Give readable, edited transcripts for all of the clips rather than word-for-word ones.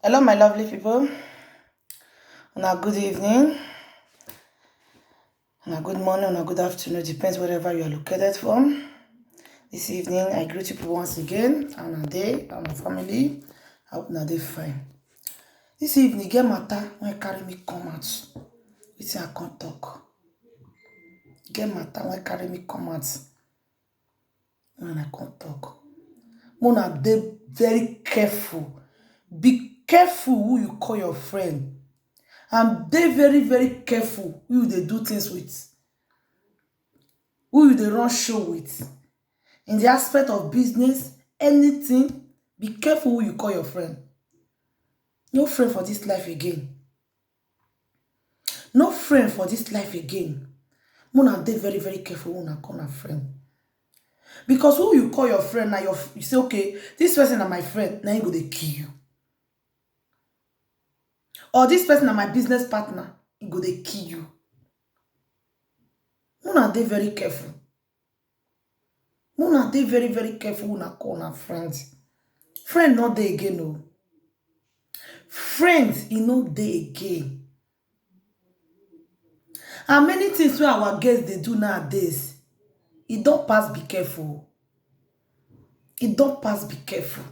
Hello, my lovely people. Good evening, good morning, good afternoon. Depends wherever you are located from. This evening, I greet you once again. And a day, and my family. I hope they fine. This evening, get matter when carry me come out. It's I can't talk. Get matter when carry me come out. When I can't talk. Mona, dey very careful. Be careful who you call your friend. And dey very, very careful who they do things with. Who they run show with. In the aspect of business, anything, be careful who you call your friend. No friend for this life again. No friend for this life again. Mona, dey very, very careful who you call a friend. Because who you call your friend, now you say, okay, this person is my friend, now he go dey kill you. Or this person is my business partner, he go dey kill you. Mona, dey very careful. Mona, dey very, very careful who you call a friend. Friend not dey again, no. Friends, e no dey again. And many things wey our guests they do nowadays, e don't pass be careful. E don't pass be careful.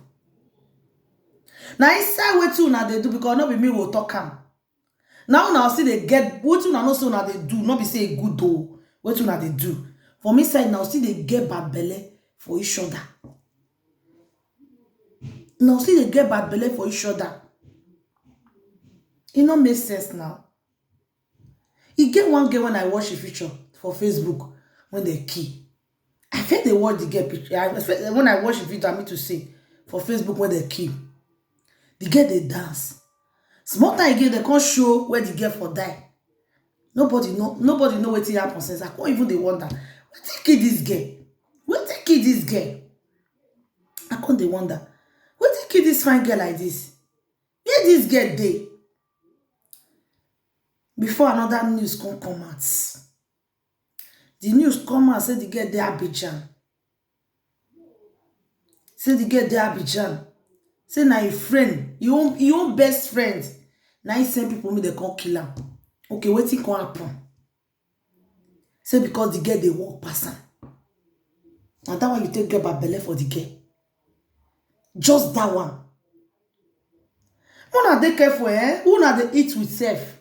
Now inside wetin una dey do, because not be me will talk am. Now una see they get wetin una know say una dey do, not be say e good though. Wetin una dey do. For me side now see they get bad belle for each other. Now see they get bad belle for each other. It no make sense now. E get one girl when I watch a picture for Facebook when they key. I felt they watch the girl picture. When I watch the video, I mean to say for Facebook when they key. The girl they dance. Small time again, they can't show where the girl for die. Nobody know what happen since. I can't even they wonder. What kill this girl? What kill this girl? I can't they wonder. What kill this fine girl like this? Where this girl dey? Before another news come out. The news come out say the girl dey Abidjan. Say the girl dey Abidjan. Say na a friend, your own best friend. Now he send people me they can't kill him. Okay, wetin can happen? Say because the girl they walk pass am. And that one you take get bad belle for the girl. Just that one. Una dey careful, una dey eat with self.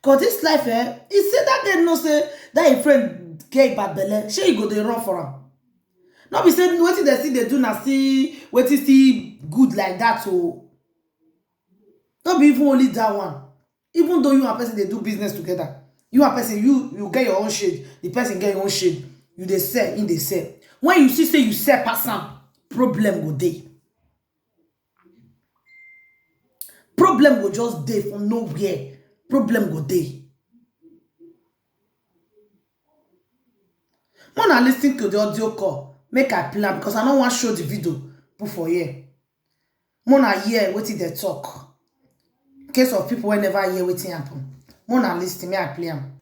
Cause this life, he say that girl no say that a friend get bad belle. She go dey run for am. Not be saying wetin they see they do na see wetin see good like that. So not be even only that one. Even though you and person they do business together, you and person you get your own shade, the person get your own shade. You they sell, in they sell. When you see say you sell pass am, problem go dey. Problem go just dey from nowhere. Problem go dey. When I listen to the audio call, make I plan because I don't want to show the video put for here. When I hear wetin they talk. In case of people who never hear wetin happen. When I listen, me I play am.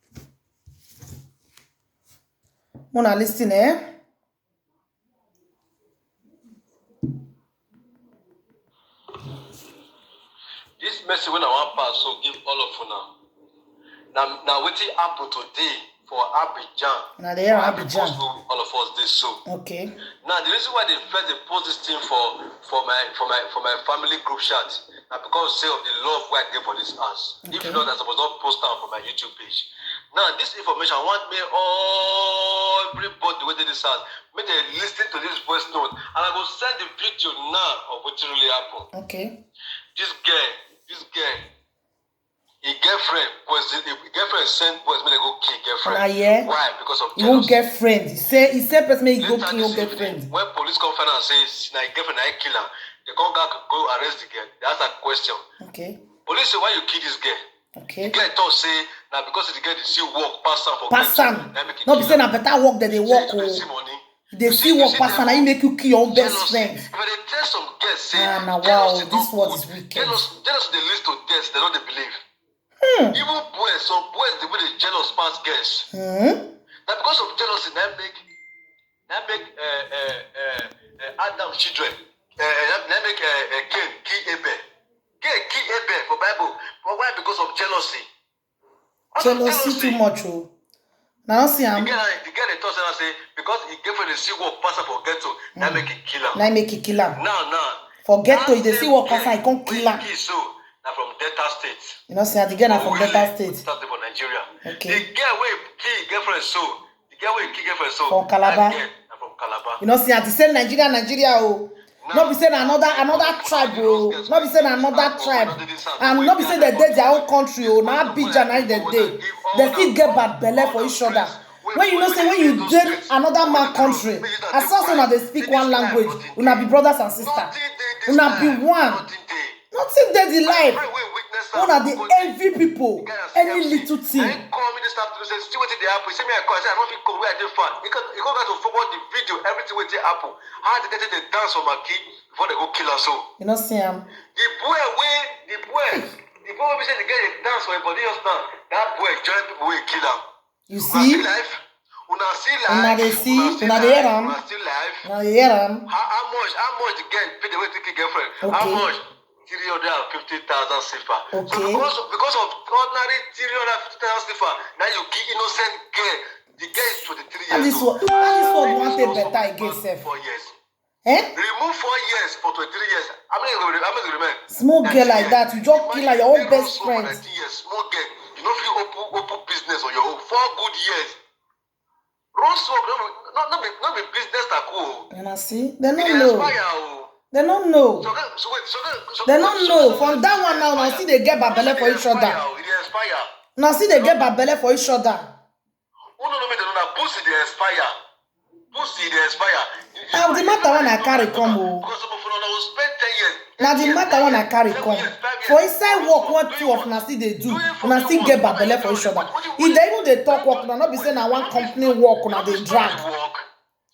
When I listen, This message when I want pass, so give all of you now. Now wetin happen today for Abidjan. Now they are Abidjan. All of us did so. Okay. Now the reason why they first they post this thing for my family group chat. Now because say of the love where I get for this house. Okay. If not, I suppose not post down for my YouTube page. Now this information I want me all everybody within this house. Make they listen to this voice note, and I will send the video now of what really happened. Okay. This girl, a girlfriend sent boys when they go kill girlfriend. Yeah. Why? Because of jealousy. Your girlfriend. He said person make go kill your girlfriend. When police come find and say na girlfriend I kill her, they come go arrest the girl. They ask that question. Okay. Police say why you kill this girl? Okay. The girl thought say now because the girl they see work pass am for pass am. No be say na better work that they work. They see work pass am, and make you kill your own best friend. But they tell some girls say now wow, this word is wicked. Jealous they list to death, they don't believe. Even boys, some boys they will jealous past girls. Now because of jealousy, they make Adam children. They make Cain kill Abel. Cain kill because of jealousy. Jealousy too much, oh. Now see the girl they talk and say because he girlfriend dey see work pass for ghetto, that make it kill him. Now make it kill him. Now. For ghetto, if they see work pass, I can't kill him. So now from Delta State. You know, see the girl now from Delta State. Start for Nigeria. Okay. The girl wey kill girlfriend so. The girl wey kill girlfriend so. From Calabar. From Calabar. You know, see the same Nigeria, oh. Not be saying another tribe, oh. Not be saying another tribe. And not be saying they did their own country, oh. Now Abidjan, now they did. They still get bad belly for each other. When you know, say when you did another man country, as soon as they speak one language, you not be brothers and sisters. You not be one. Nothing dead in life. One of the envy people. Any little thing. Call me this afternoon. Say, see what they happen. Say me I call. I say I don't feel come where I did fun. You got to forward the video. Everything with the apple. How they get the dance for my kid before they go kill us so. You know, see him. The boy we say they get a dance for a body just now. That boy join people will kill him. You see? Una see life. Una they see. Una they hear him. Una see life. Una they hear him. How much the girl pay the way to kill girlfriend? Okay. How much? 350,000 CFA. Okay. So because of ordinary 350,000 CFA, now you give innocent girl. The girl is 23 And years old. this one want a better again, sef. 4 years. Eh? Remove 4 years for 23 years. How many remain? Small girl like that, you just kill her, your own best friend. Small girl, you know if you open business on your own 4 good years. Run so not be business that cool. And I see, they don't know. They don't know. So They don't know. From that one now see they get babele for each other. Now see they get babele for each other. Who no me they know that pussy they expire. Pussy they expire. Now the matter when I carry come oh. Because some of them will spend 10 years. Now the matter when I carry come. For inside work what two of Nasi they do. Una still get babele for each other. If they even they talk work, una not be saying na one company work una they drag.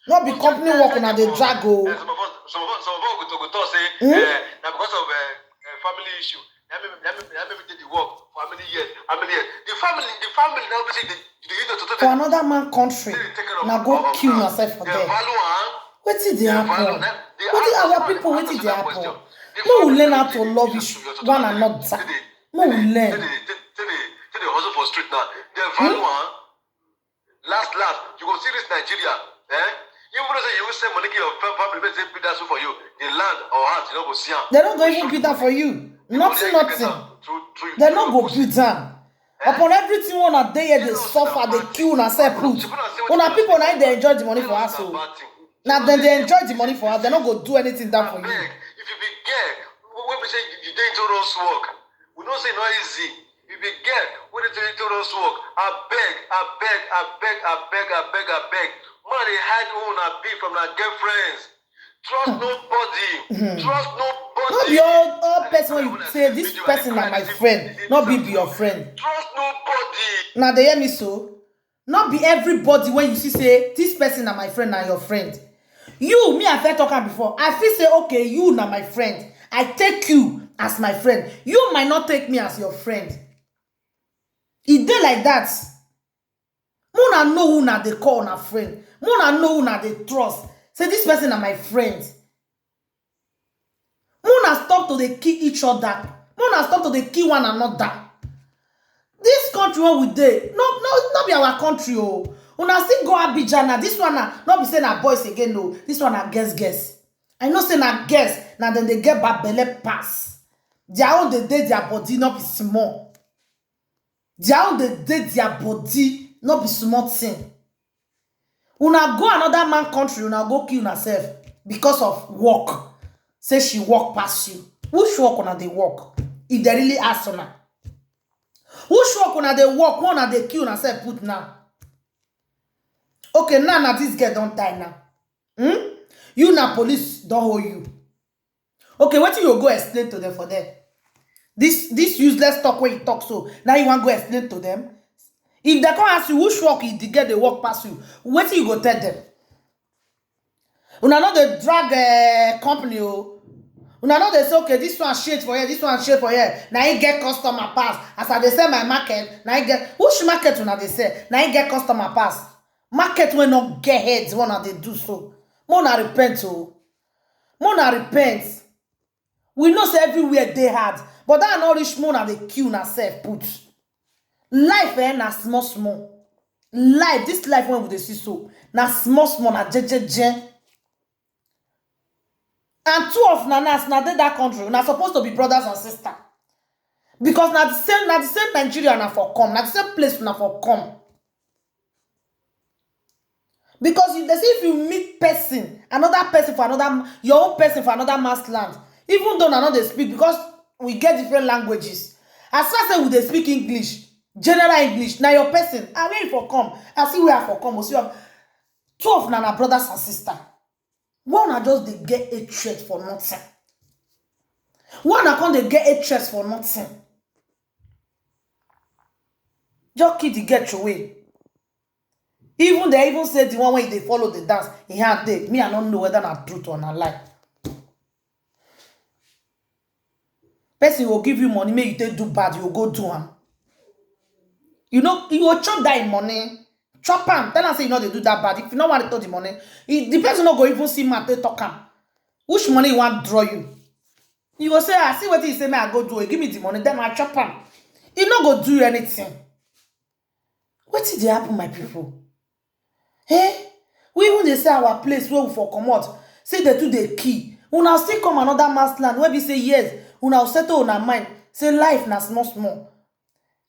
Not be company work una they drag oh. Some of us go talk say now because of family issue. Let me take the work for how many years? The family now be say they for another man country. Now go kill yourself for there. What did they happen? What did our people what did they happen? No we learn how to love one another. No we learn. They hustle for street now. They value last you go see this Nigeria. Even though you will send money to your family, they say build that for you. The land or house, you know, go see. They don't go even build that for you. Nothing. They don't go build that. Upon everything one a day they suffer, they kill and say put. When people now they enjoy the money for us. Now then they enjoy the money for us, they don't go do anything done for you. If you be gay, when we say you do into those work, we don't say no easy. If you be gay, when you do into those work, I beg. Man, they hide who not be from their girlfriends. Trust nobody. Trust nobody. Not be all person when you say this person is my friend, not be your friend. Trust nobody. Now they hear me so. Not be everybody when you see say this person is my friend and your friend. You, me, I felt talking before. I feel say okay, you na my friend. I take you as my friend. You might not take me as your friend. It dey like that. Mona know who na they call na friend. Mona know who na they trust. Say this person are my friend. Mona stop to they kill each other. Mona stop to they kill one another. This country where we dey, no be our country oh. Una still go Abidjan na this one na not be say na boys again no. This one na guess. I know say na guess. Now then they get bad belle pass. Their own they dey their body not be small. Their own they dey their body not be small thing. Una go another man country, una go kill yourself because of work. Say she walk past you. Which work una they walk? If they really ask una. Which work una they walk? One they kill yourself put now. Okay, now this girl don't die now. You na police don't hold you. Okay, what you go explain to them for them? This useless talk where you talk so. Now you want to go explain to them? If they come ask you which work you get they walk past you, what you go tell them? Una know the drag company oh. Una know they say okay, this one shade for here, this one shade for here. Now you get customer pass. As I they say my market, now you get which market una they say? Now you get customer pass. Market will not get heads when they do so. Mona repent oh. Mona repent. We know say everywhere they hard, But that not rich moon and the kill na self put. Life na small. Life, this life when we dey see so. Na small, na je. And two of nanas na dey that country. Na supposed to be brothers and sisters. Because na the same Nigeria na for come. Na the same place na for come. Because if you meet person, another person for another, your own person for another man's land, even though na not they speak, because we get different languages. As far as we they speak English, general English, now your person, I where for come, I see where for come. We see two of Nana brothers and sisters. One are just they get a threat for nothing. One are come they get a threat for nothing. Just keep the get away. Even they even say the one way they follow the dance, he had they. Me, I don't know whether not truth or not lie. Person will give you money, make you take do bad, you go do him. You know, you will chop that money, chop him. Tell him say you know they do that bad. If you don't want to take the money, the person not go even see matter talk him. Which money you want draw you? You will say, I see what he say, me I go do it. Give me the money, then I chop him. He not go do anything. What did they happen, my people? Hey, we even they say our place where we for come out. Say they do the key. Una still come another man's land where we say yes. Una settle on our mind. Say life na small.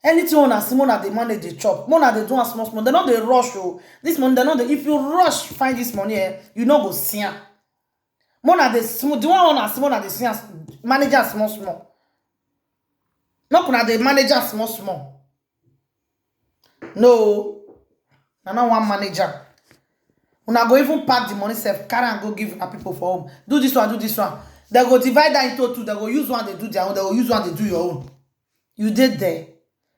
Anything on a small na they manage the chop. More na they do a small. They not they rush you. This money they not they, if you rush find this money, you not go see am. More na they small. The one on a small na they see manager small. No kuna the manager small. No. Na not one manager. Una go even pack the money self, carry and go give people for home. Do this one. They go divide that into two. They go use one, they do their own. They go use one, they do your own. You did there.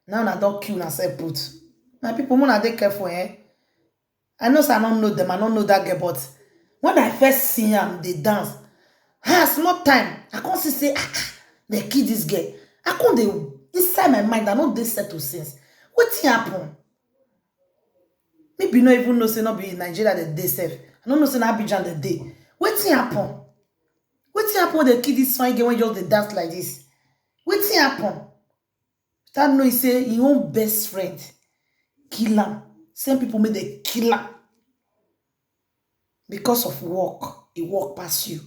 Now I don't kill myself put. My people, when they careful, I know I don't know them, I don't know that girl, but when I first see them, they dance. Small time. I can't say, they kill this girl. I can't inside my mind, I know they settle since. What happen? Maybe you not even know say not be in Nigeria the day safe. I don't know say na Abidjan the day. Wetin happen? Wetin happen when they kill this fine girl when just they dance like this? Wetin happen? That know he say his own best friend kill him. Same people make they kill him because of work. He walk past you.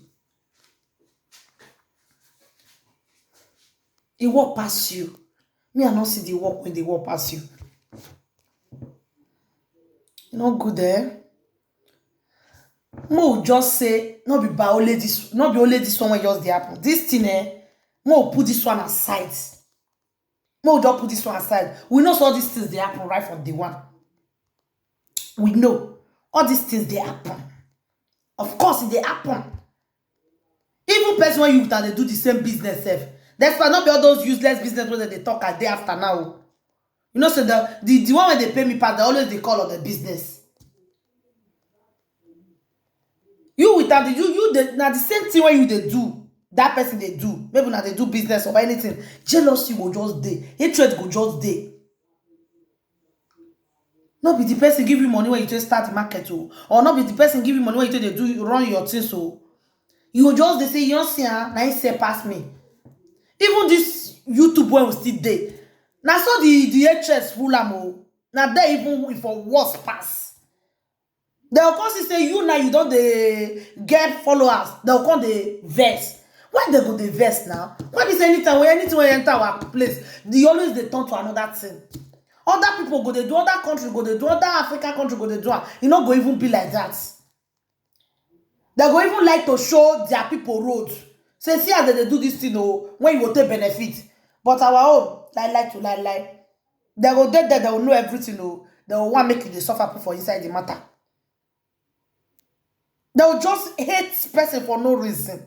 He walk past you. Me I not see the walk when they walk past you. Not good there. Mo just say not be only this one when just dey happen. This thing Mo put this one aside. Mo just put this one aside. We know all these things they happen right from day one. We know all these things they happen. Of course they happen. Even person when you they do the same business self. That's why not be all those useless business where they talk a day after now. You know, so the one where they pay me part, they always they call on the business. You with that, now the same thing when you they do, that person they do. Maybe now they do business or anything. Jealousy will just day. Hatred will just day. Not be the person give you money when you just start the market, or not be the person give you money when you just do run your thing, so you will just they say you don't see now he say pass me. Even this YouTube when we still there. Now so the HS full am. Now they even for worse pass. They'll come say you now you don't get followers. They'll come the verse. Why they go the verse now? Why is anytime when enter our place, they always they turn to another thing. Other people go they do other country go they do other African country go they do. You know go even be like that. They go even like to show their people road. Say see how they do this thing when you go take benefit. But our own, lie. They go there, they will know everything. They will want to make you the suffer for inside the matter. They will just hate person for no reason.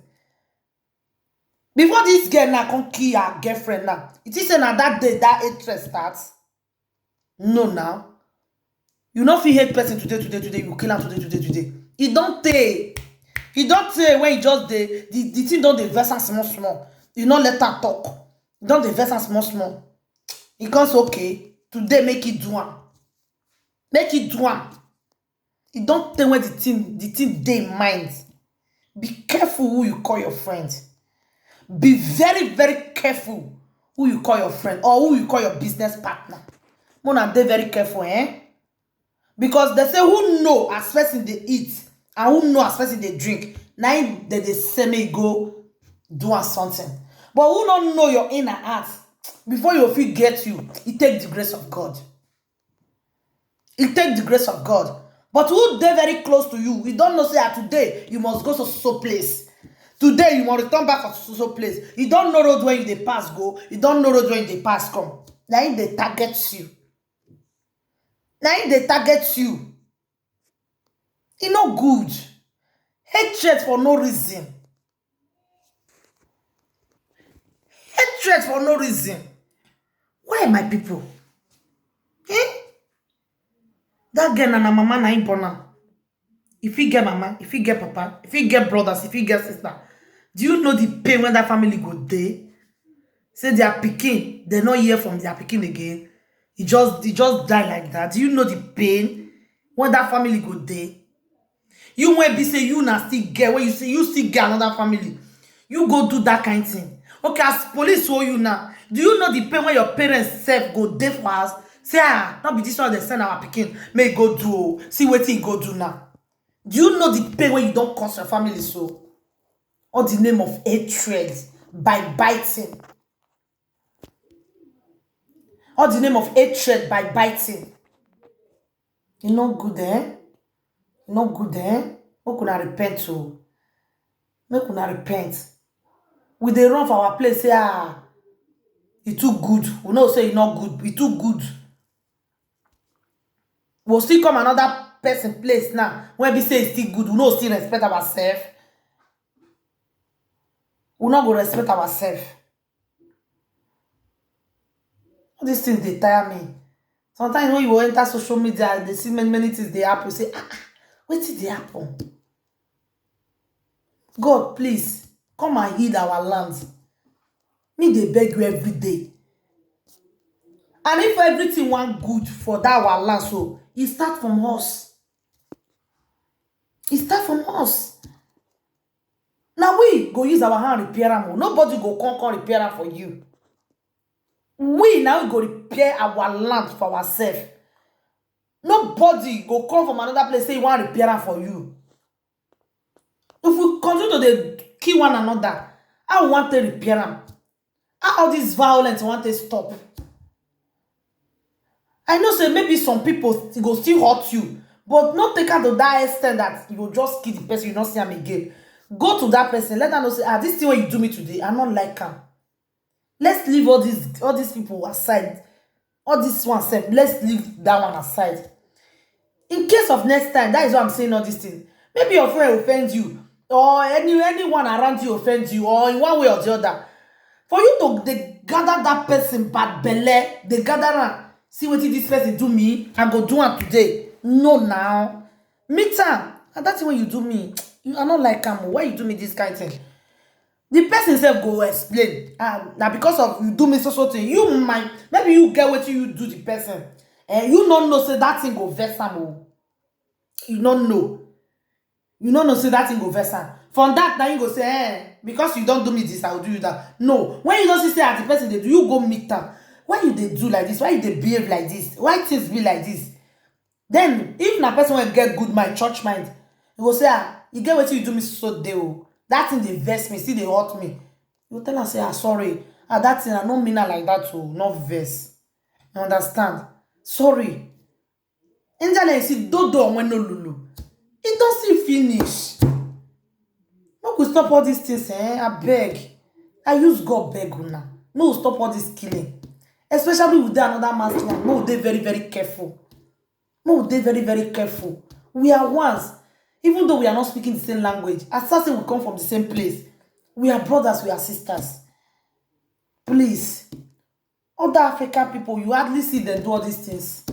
Before this girl now come kill her girlfriend now, it is now that day that interest starts. No now. You not feel hate person today, you kill her today. It don't take. It don't say when you just the thing don't the verse and small. You not let her talk. Don't the verse and small. It comes okay. Today make it do one. Make it do one. It don't tell when the thing they mind. Be careful who you call your friends. Be very, very careful who you call your friend or who you call your business partner. Mona, dey very careful, eh? Because they say who know as person they eat and who know as person they drink. Now they say me go do something. But who don't know your inner heart before your feet get you, it take the grace of God. It take the grace of God. But who they very close to you, you don't know say that today you must go to so place. Today you must return back to so place. You don't know road where you dey pass go. You don't know road where you dey pass come. Now they target you. Now they target you. It's not good. Hatred for no reason. Hatred for no reason. Why my people? Eh? That girl and her mama na him born am. If he get mama, if he get papa, if he get brothers, if he get sister, do you know the pain when that family go there? Say their pikin, they not hear from their pikin again. He just die like that. Do you know the pain when that family go there? You won't be say you na still get when you say you still get another family. You go do that kind of thing. Okay, as police show you now. Do you know the pain when your parents self go there for us? Say, not be this one they send our pikin. May go do. See what he go do now. Do you know the pain when you don't cause your family so? All the name of hatred by biting. All the name of hatred by biting. You not good, eh? You not good, eh? Make una repent to. Make una repent. We dey run for our place, say, it too good. We know say it not good. It too good. We'll still come another person place now. When we say it's still good, we know still respect ourselves. We not go respect ourselves. All these things they tire me. Sometimes when you enter social media, they see many things they happen. You say, what did they happen? God, please come and heal our lands. Me, they beg you every day. And if everything went good for that our land, so it start from us. It start from us. Now we go use our hand repair them. Nobody go come repair them for you. We now go repair our land for ourselves. Nobody go come from another place say he want repair them for you. If we continue to kill one another, I want to repair them. How all this violence want to stop? I know say maybe some people go still hurt you, but not take her to that extent that you will just kill the person, you not see him again. Go to that person, let them know say, this thing what you do me today, I not like him. Let's leave all these people aside. All this one said, let's leave that one aside. In case of next time, that is why I'm saying all these things. Maybe your friend offends you, or anyone around you offends you, or in one way or the other. For you to they gather that person bad belle, they gather around. See what this person do me, I go do it today. No, now. Me time. And that's when you do me. You are not like why you do me this kind of thing? The person self go explain. Now because of you do me so thing, you might maybe you get what you do the person. And you don't know say that thing go vex am. You don't know. You don't know say that thing go vex am. From that now you go say, because you don't do me this, I will do you that. No. When you don't see say the person they do, you go meet them. Why you they do like this? Why you they behave like this? Why things be like this? Then, if na person will get good mind, church mind, you go say, you get what you do me so day. That thing they vex me, see they hurt me. You tell her say, sorry. That thing I don't mean her like that too, not vex. You understand? Sorry. Angela, you see, dodo when no lulu. It don't still finish. No, we stop all these things, I beg. I use God beg now. No, stop all this killing. Especially with another man's land. No, they're very, very careful. No, they're very, very careful. We are ones. Even though we are not speaking the same language, assassin we come from the same place. We are brothers, we are sisters. Please. Other African people, you hardly see them do all these things.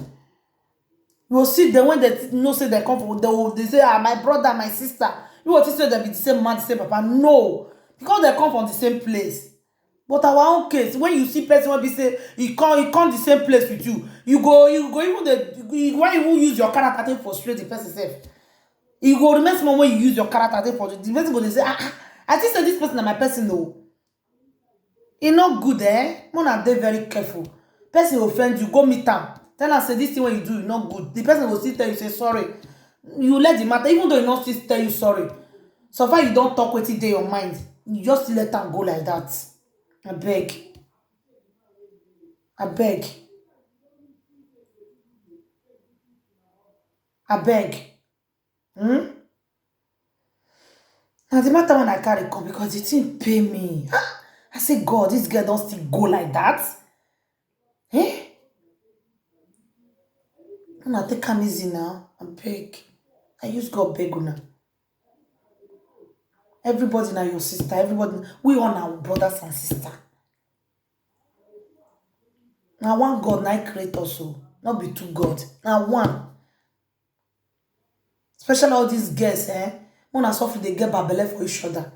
You will see them when they know say they come from, they say, my brother, my sister. You will say they be the same man, the same papa. No. Because they come from the same place. But our own case, when you see person when be say he come the same place with you, you go even why you use your character to frustrate the person self. You go remember small when you use your character to frustrate the person go to say, I think say this person is my person though. e not good, eh? Mona dey very careful. Person offend you, go meet am. Tell am say this thing when you do, e not good. The person will still tell you, say sorry. You let the matter, even though e not still tell you sorry. So far you don't talk wetin dey your mind. You just let am go like that. I beg. I beg. I beg. Now the matter when I carry come because the thing pay me. I say, God, this girl don't still go like that. Eh? Una take am easy now. I beg. I use God beg una. Everybody now your sister. Everybody, we all our brothers and sisters. Now one God now create us, so not be two God. Now one. Especially all these girls, eh? Una suffer they get babele for each other.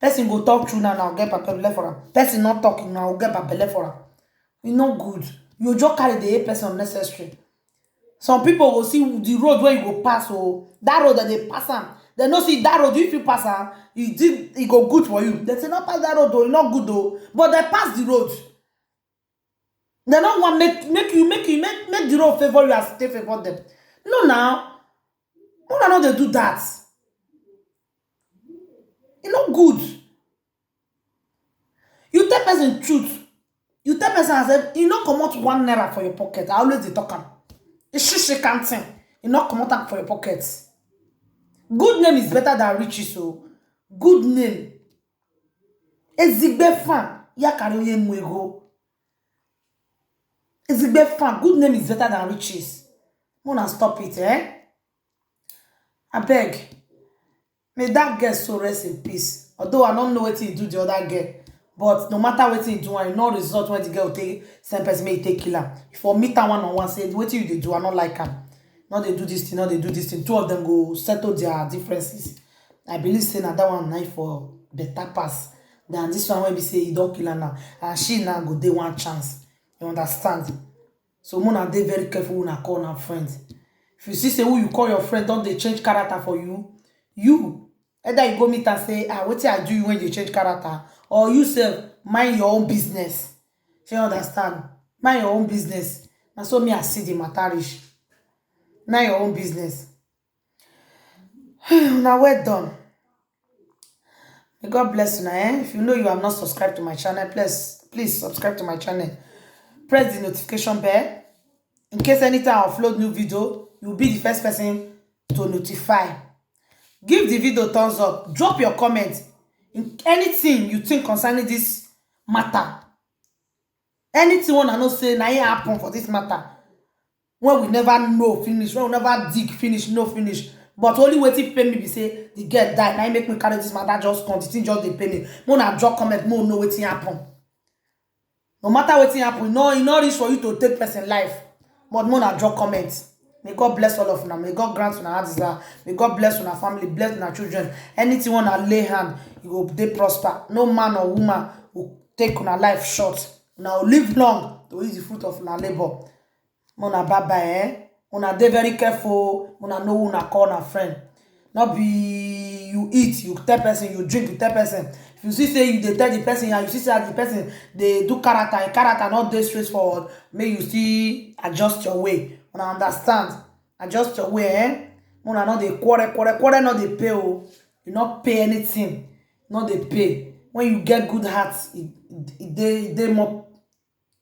Person go talk true now get babele for am. Person not talking now get babele for am. E no good. You just carry the hate person unnecessary. Some people will see the road where you go pass, oh, that road that they pass am. They no see that road. If you pass am, it go good for you. They say not pass that road though, it not good though. But they pass the road. They don't want make the road favor you as they favor them. No now. Una no dey do that. E no good. You tell person truth. You tell person as you no comot 1 naira for your pocket. I always dey talk am. She can't thing. You not comot am for your pocket. Good name is better than riches, so good name. Ezigbe fan ya carry onye mwego. Ezigbe fan. Good name is better than riches. Wanna stop it, eh? I beg. May that girl so rest in peace. Although I don't know what he do the other girl. But no matter what he do, I know result when the girl take same person may take kill her. If I meet her one-on-one, say what you they do, I not like her. Not they do this thing, not they do this thing. Two of them go settle their differences. I believe saying that one knife for better pass than this one when we say you don't kill her now. And she now go day one chance. You understand? So Mona they very careful when I call her friends. If you see say who you call your friend, don't they change character for you? You either you go meet and say, what I do you when you change character, or you say mind your own business. You understand? Mind your own business. And so me I see the matarish. Mind your own business. Now well done. May God bless you now. If you know you have not subscribed to my channel, please subscribe to my channel. Press the notification bell. In case anytime I upload new video, you will be the first person to notify. Give the video thumbs up. Drop your comment in anything you think concerning this matter. Anything one I know say na it happen for this matter. When we never know finish, when we never dig finish, no finish. But only waiting pay me be say the girl die. Now make me carry this matter just come. The thing just dey pay me. More na drop comment, more know wetin happen. No matter wetin happen, no, e not reach for you to take person life. But more na drop comment. May God bless all of you. May God grant you heart desire. May God bless your family, bless your children. Anything one that lay hand, you go they prosper. No man or woman will take on a life short. Now live long to eat the fruit of your labor. Mona bye, eh? Mona dey very careful. Mona know una call a friend. Not be you eat, you tell person, you drink, you tell person. If you see say you dey tell the person, and you see say the person they do character not dey straightforward, may you see adjust your way. Una understand? Adjust your way, eh? Una not dey quarrel not dey pay, oh. You not pay anything, not dey pay. When you get good heart, they more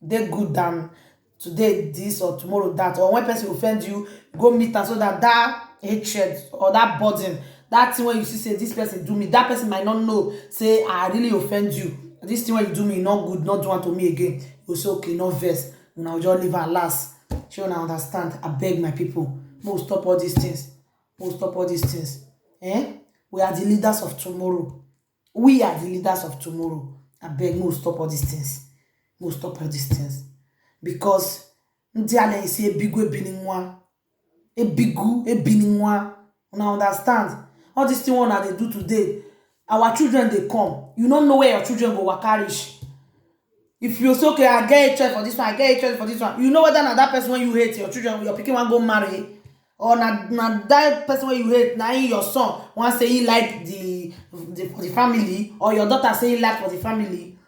they good than today this or tomorrow that. Or when person offend you, go meet am so that hatred or that burden, that thing when you see say this person do me, that person might not know say I really offend you. This thing when you do me not good, not do one to me again. You say okay, no verse. Una just leave and last. Sure, now understand. I beg my people, most stop all these things. Most stop all these things. Eh? We are the leaders of tomorrow. We are the leaders of tomorrow. I beg, most stop all these things. Most stop all these things. Because ndiale is a big way biningwa. A bigu, a biningwa. Una understand? All these things that they do today, our children they come. You don't know where your children go wakarish. If you say, okay, I get a choice for this one, I get a choice for this one, you know whether that person when you hate your children, your picking one go marry, or that person when you hate, now your son want say he like the family, or your daughter say he like for the family.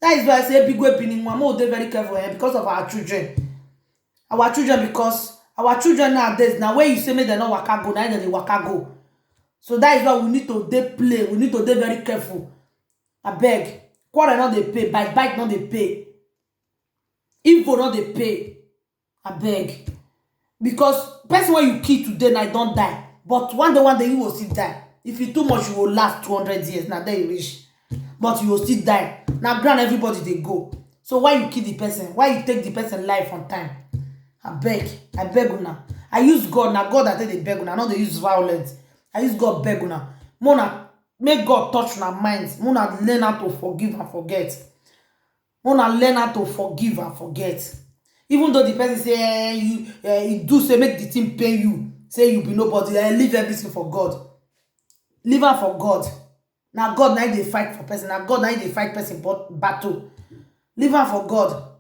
That is why I say big way pinning mama dey very careful because of our children. Our children, because our children nowadays, now where you say make dem no waka go, na dem dey waka go. So that is why we need to dey play, we need to dey very careful. Abeg, quarrel no dey pay, bite no dey pay, info no dey pay. Abeg, because person wey you kill today na don die, but one day you go still die. If you too much, you go last 200 years. Na there you reach, but you go still die. Na ground everybody dey go. So why you kill the person? Why you take the person life on time? I beg una. I use God, na God that take dey beg una. I no dey use violence. I use God beg una. Mona, make God touch una minds. Mona learn how to forgive and forget. Mona learn how to forgive and forget. Even though the person say you do say make the thing pain you, say you be nobody, leave everything for God. Leave am for God. Now God na dey fight for person. Now God na dey fight person battle. Leave am for God.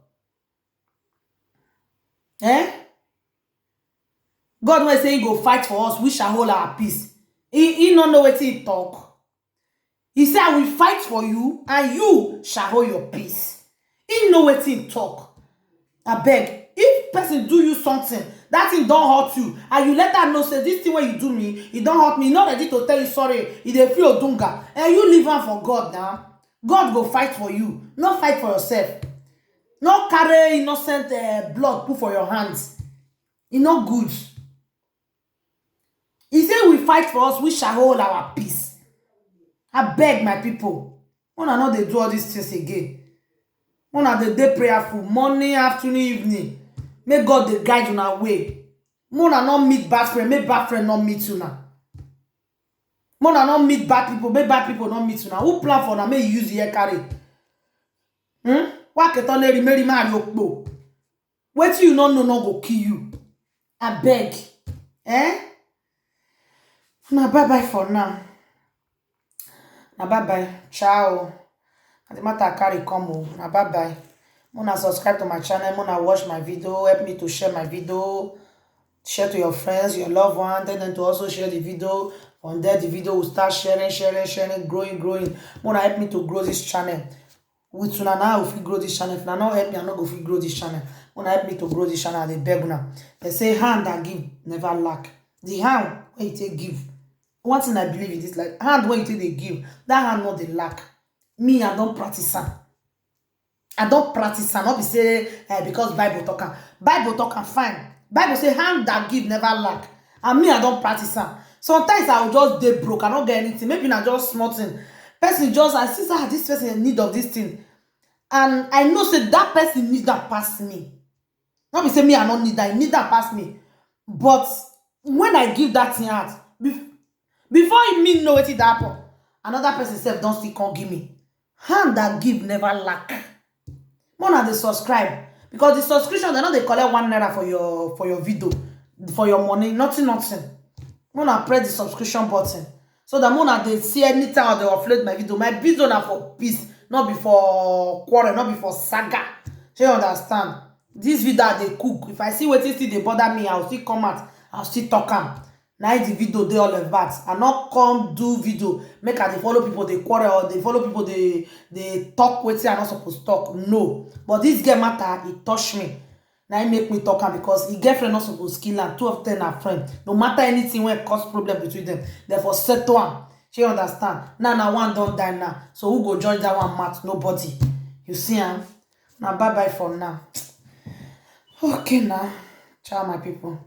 God wey say he go fight for us, we shall hold our peace. He no know wetin he talk. He say I will fight for you and you shall hold your peace. He know wetin he talk. Abeg, if person do you something, that thing don hurt you, and you let am know say this thing wey you do me, e don hurt me, e no ready to tell you sorry, e dey feel odunga, and you leave am for God now. God go fight for you, no fight for yourself. No carry innocent blood put for your hands. E no good. He say we fight for us, we shall hold our peace. Abeg my people, una no dey do all these things again. Una dey prayerful morning, afternoon, evening. Make God dey guide una way. Una no meet bad friend, make bad friend not meet una. Una no meet bad people, make bad people not meet una. Who plan for una make you use the ear carry? Wa ketoneri meri mari okpo. Wetin you no know no go kill you. Abeg. Una bye bye for now. Na bye bye. Ciao. And the matter carry come o. Na bye bye. Muna subscribe to my channel. Muna watch my video. Help me to share my video. Share to your friends, your loved ones. Tell them to also share the video. From there, the video will start sharing, growing. Muna help me to grow this channel. With una now, if you grow this channel. If una not help me, I not go fit grow this channel. Muna help me to grow this channel. They beg una. They say hand that give never lack. The hand when you take give. One thing I believe in this, like hand when you take they give, that hand not the lack. Me, I don't practice am. I don't practice am. Not be say because Bible talk am. Bible talk am fine. Bible say hand that give never lack. And me, I don't practice am. Sometimes I will just dey broke. I don't get anything. Maybe not just small thing. Person just I see this person in need of this thing, and I know say that person need that pass me. Not be say me I don't need that. I need that pass me. But when I give that thing out, before me know wetin that happen, another person self don't still come give me. Hand that give never lack. Mona dey subscribe, because the subscription they know they collect ₦1 for your video, for your money, nothing. Mona press the subscription button so that Mona they see anytime they upload my video. My video na for peace, not before quarrel, not before saga. You understand? This video they cook. If I see wetin still they bother me, I'll still come out. I'll still talk am. Now the video they all of that. I not come do video make I dey follow people they quarrel, or they follow people they talk wetin I not supposed to talk. No, but this girl matter, it touch me. Now it make me talk am, because he girlfriend not supposed to kill am. Two of them are friends. No matter anything when cause problem between them, therefore settle am. She understand. Now one don't die now. So who go join that one match? Nobody. You see am? Now bye bye for now. Okay now. Ciao my people.